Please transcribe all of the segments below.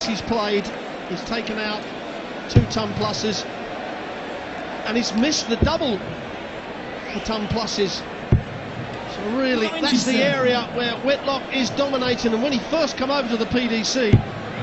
He's played, he's taken out 2 ton pluses, and he's missed the double for ton pluses. So really, that's the area where Whitlock is dominating. And when he first came over to the PDC,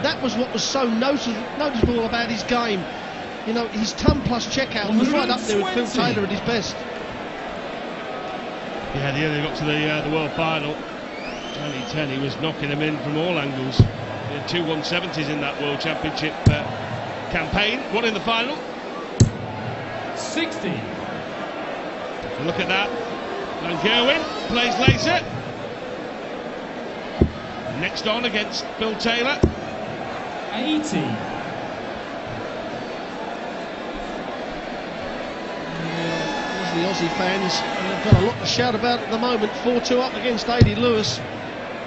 that was what was so noticeable about his game. You know, his ton plus checkout was right up there with Phil Taylor at his best. Yeah, the year they got to the World Final, 2010, he was knocking them in from all angles. He had 2 170s in that World Championship campaign. One in the final. 60. Look at that. Van Gerwen plays laser. Next on against Phil Taylor. 80. The Aussie fans have got a lot to shout about at the moment. 4-2 up against Adrian Lewis.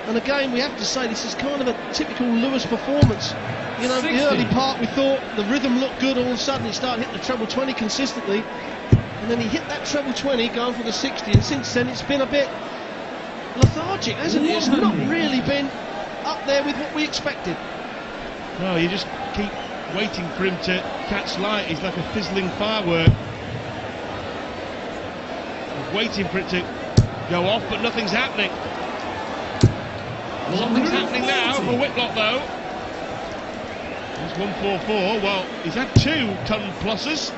And again, we have to say this is kind of a typical Lewis performance. You know, 60. the early part we thought the rhythm looked good, all of a sudden he started hitting the treble 20 consistently, and then he hit that treble 20 going for the 60, and since then it's been a bit lethargic, hasn't it? It's not really been up there with what we expected. No, you just keep waiting for him to catch light. He's like a fizzling firework. Waiting for it to go off, but nothing's happening. Something's happening now for Whitlock, though. He's 144. Well, he's had 2 ton pluses.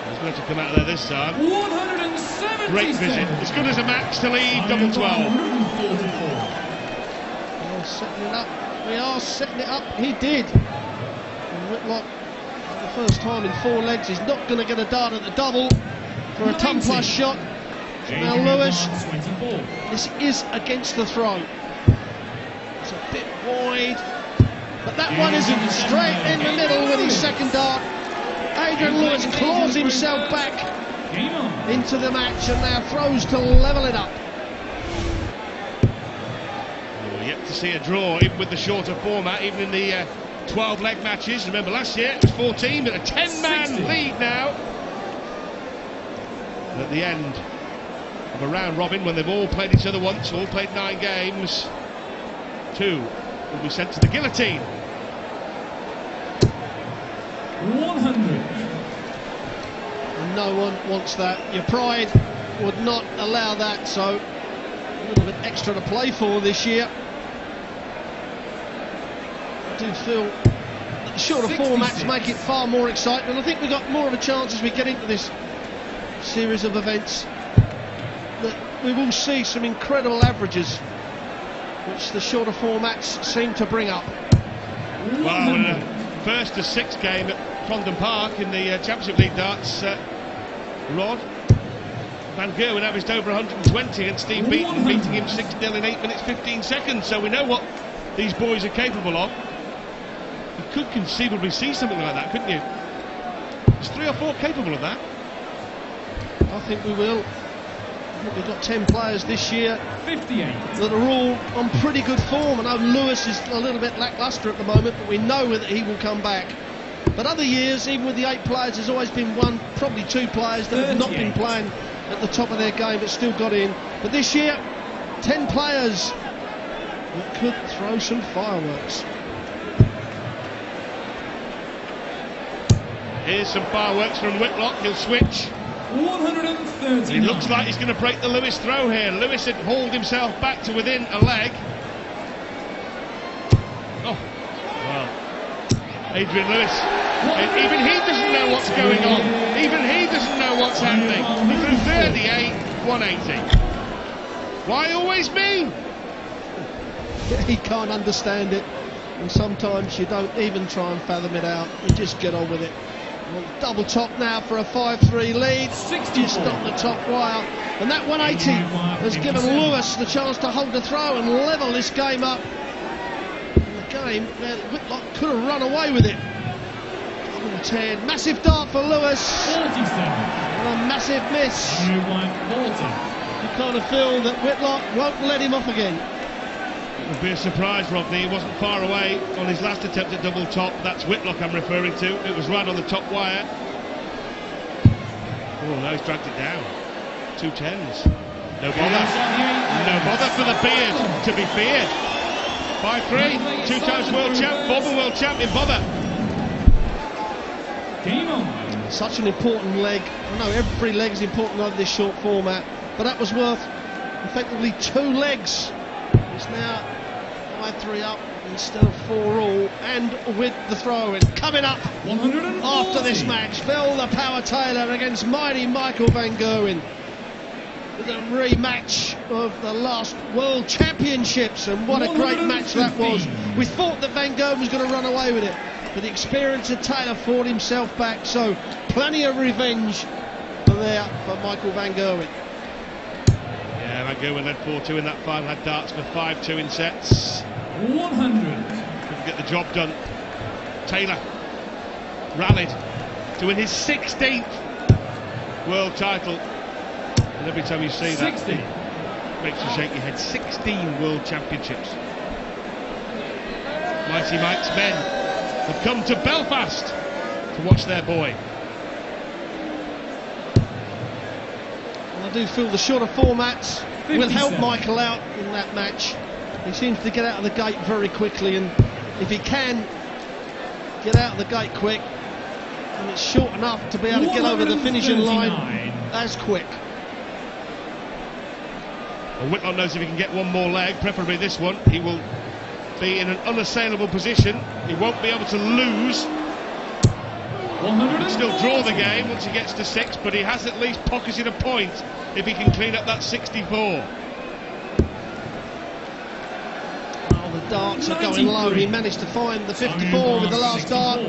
He's going to come out of there this time. 170. Great vision. As good as a match to leave double 12. We're setting it up. We are setting it up. He did. And Whitlock, for the first time in 4 legs, he's not going to get a dart at the double for a ton plus shot. Now Lewis, this is against the throw. It's a bit wide, but that one isn't. Straight in the middle with his second dart. Adrian Lewis claws himself back into the match and now throws to level it up. We're yet to see a draw, even with the shorter format, even in the 12 leg matches. Remember last year it was 14, but a 10-man lead now. And at the end of a round robin, when they've all played each other once, all played 9 games, 2 will be sent to the guillotine. 100. And no one wants that. Your pride would not allow that, so a little bit extra to play for this year. I do feel that the shorter formats make it far more exciting, and I think we've got more of a chance as we get into this series of events that we will see some incredible averages which the shorter formats seem to bring up. Well, in a 1st to 6th game at Condon Park in the Championship League darts, Rod Van Gerwen averaged over 120 and Steve Beaton beating him 6-0 in 8 minutes 15 seconds, so we know what these boys are capable of. You could conceivably see something like that, couldn't you? There's 3 or 4 capable of that. I think we will. I think we've got 10 players this year 58 that are all on pretty good form. I know Lewis is a little bit lacklustre at the moment, but we know that he will come back. But other years, even with the 8 players, there's always been 1, probably 2 players that have not been playing at the top of their game but still got in. But this year, 10 players that could throw some fireworks. Here's some fireworks from Whitlock. He'll switch. 130. It looks like he's going to break the Lewis throw here. Lewis had hauled himself back to within a leg. Oh, well, Adrian Lewis, even he doesn't know what's going on. Even he doesn't know what's happening. He threw 38, 180. Why always me? He can't understand it, and sometimes you don't even try and fathom it out. You just get on with it. Well, double top now for a 5-3 lead. 64. Just on the top wire, and that 180 has given Lewis the chance to hold the throw and level this game up. And the game where Whitlock could have run away with it. Double 10, massive dart for Lewis. 47. And a massive miss. 40. You kind of feel that Whitlock won't let him off again. It would be a surprise, Rodney. He wasn't far away on his last attempt at double top. That's Whitlock I'm referring to. It was right on the top wire. Oh, no, he's dragged it down. 2 10s. No bother. No bother for the beard, to be feared. 5-3, 2 times world champ, former world champion Bobber. Game on. Such an important leg. I know every leg is important over this short format, but that was worth effectively 2 legs. It's now 5-3 up instead of 4 all, and with the throw-in coming up 140. after this match, Phil the Power Taylor against mighty Michael Van Gerwen. The rematch of the last World Championships, and what a great match that was. We thought that Van Gerwen was going to run away with it, but the experience of Taylor fought himself back, so plenty of revenge there for Michael Van Gerwen. Yeah, Van Gerwen led 4-2 in that final, had darts for 5-2 in sets. 100. Couldn't get the job done. Taylor rallied to win his 16th world title. And every time you see 60. that, makes you shake your head. 16 world championships. Mighty Mike's men have come to Belfast to watch their boy. And I do feel the shorter formats will help 57. Michael out in that match. He seems to get out of the gate very quickly, and if he can get out of the gate quick, and it's short enough to be able to get over the finishing line as quick. Well, Whitlock knows if he can get one more leg, preferably this one, he will be in an unassailable position. He won't be able to lose. He can still draw the game once he gets to 6, but he has at least pocketed a point if he can clean up that 64. Well, the darts are going low. He managed to find the 54 with the last dart.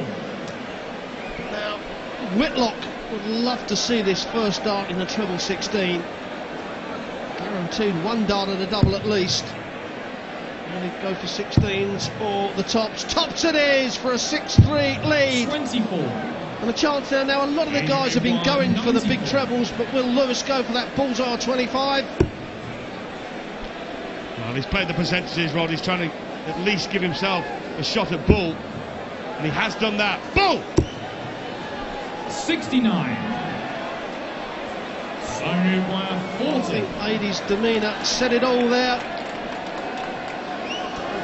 Now, Whitlock would love to see this first dart in the treble 16. Guaranteed 1 dart at a double at least. And he'd go for 16s or the tops. Tops it is for a 6-3 lead. 24. And a chance there now. A lot of the guys have been going for the big trebles, but will Lewis go for that bullseye 25? Well, he's played the percentages, Rod. He's trying to at least give himself a shot at bull, and he has done that. Bull! 69. Sorry, wire I 40. think Adie's demeanour said it all there.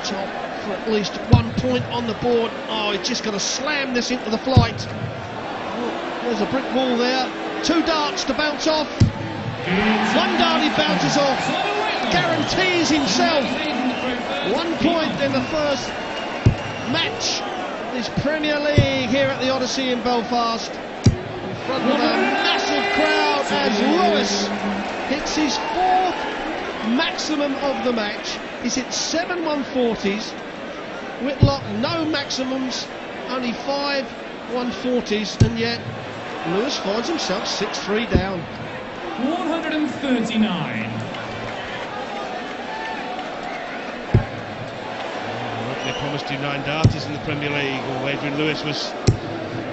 Top for at least 1 point on the board. Oh, he's just got to slam this into the flight. Oh, there's a brick wall there. 2 darts to bounce off. 1 dart he bounces off. Guarantees himself 1 point in the first match of this Premier League here at the Odyssey in Belfast, in front of a massive crowd, as Lewis hits his 4th maximum of the match. He's hit 7 140s. Whitlock no maximums, only 5 140s, and yet Lewis finds himself 6-3 down. 139. They promised you 9 darters in the Premier League. Well, Adrian Lewis was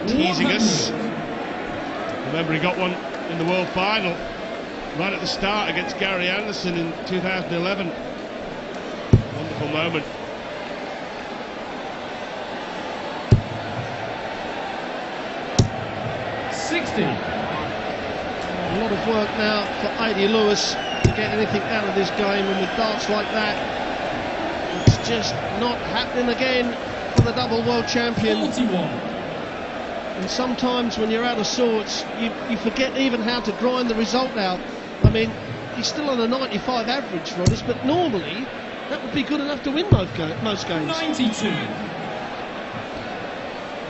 teasing us. Remember, he got one in the World Final right at the start against Gary Anderson in 2011. Wonderful moment. A lot of work now for Adrian Lewis to get anything out of this game, and with darts like that, it's just not happening again for the double world champion. 41. And sometimes when you're out of sorts, you forget even how to grind the result out. I mean, he's still on a 95 average, Rodders, but normally that would be good enough to win most games. 92.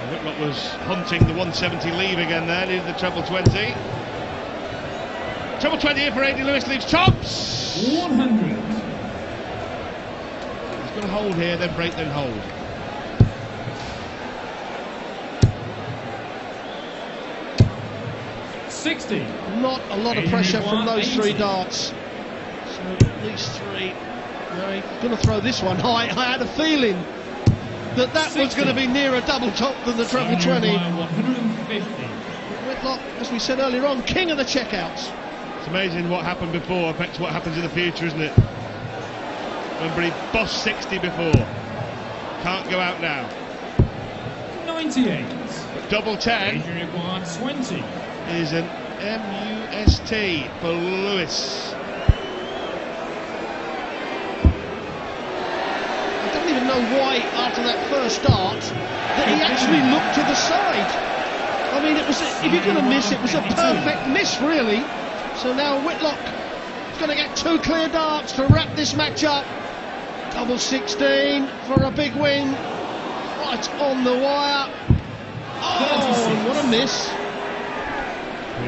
Whitlock was hunting the 170 lead again there, needed the treble 20. Treble 20 here for Adrian Lewis, leaves tops. 100. He's going to hold here, then break, then hold. Not a lot of pressure from those 3 darts. So at least 3. No, he's going to throw this one high. I had a feeling that was going to be nearer double top than the treble 20. 150. Whitlock, as we said earlier on, king of the checkouts. It's amazing what happened before affects what happens in the future, isn't it? Remember, he bossed 60 before. Can't go out now. 98. But double 10 Adrian required 20. is an MUST for Lewis. I don't even know why after that first start that he actually looked to the side. I mean, it was if you're going to miss, it was a perfect miss, really. So now Whitlock is going to get 2 clear darts to wrap this match up. Double 16 for a big win, right on the wire. Oh, what a miss!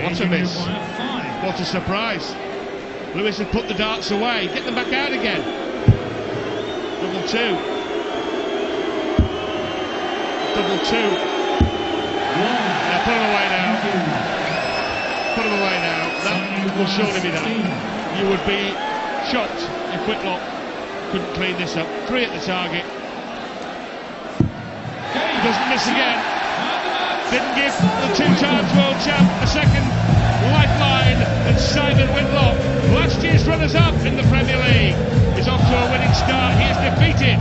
What a miss! What a surprise! Lewis had put the darts away. Get them back out again. Double 2. Double 2. Now put them away now. Put them away now. That will surely be that. You would be shocked if Whitlock couldn't clean this up. 3 at the target. He doesn't miss again. Didn't give the 2 times world champ a second lifeline, and Simon Whitlock, last year's runners-up in the Premier League, is off to a winning start. He has defeated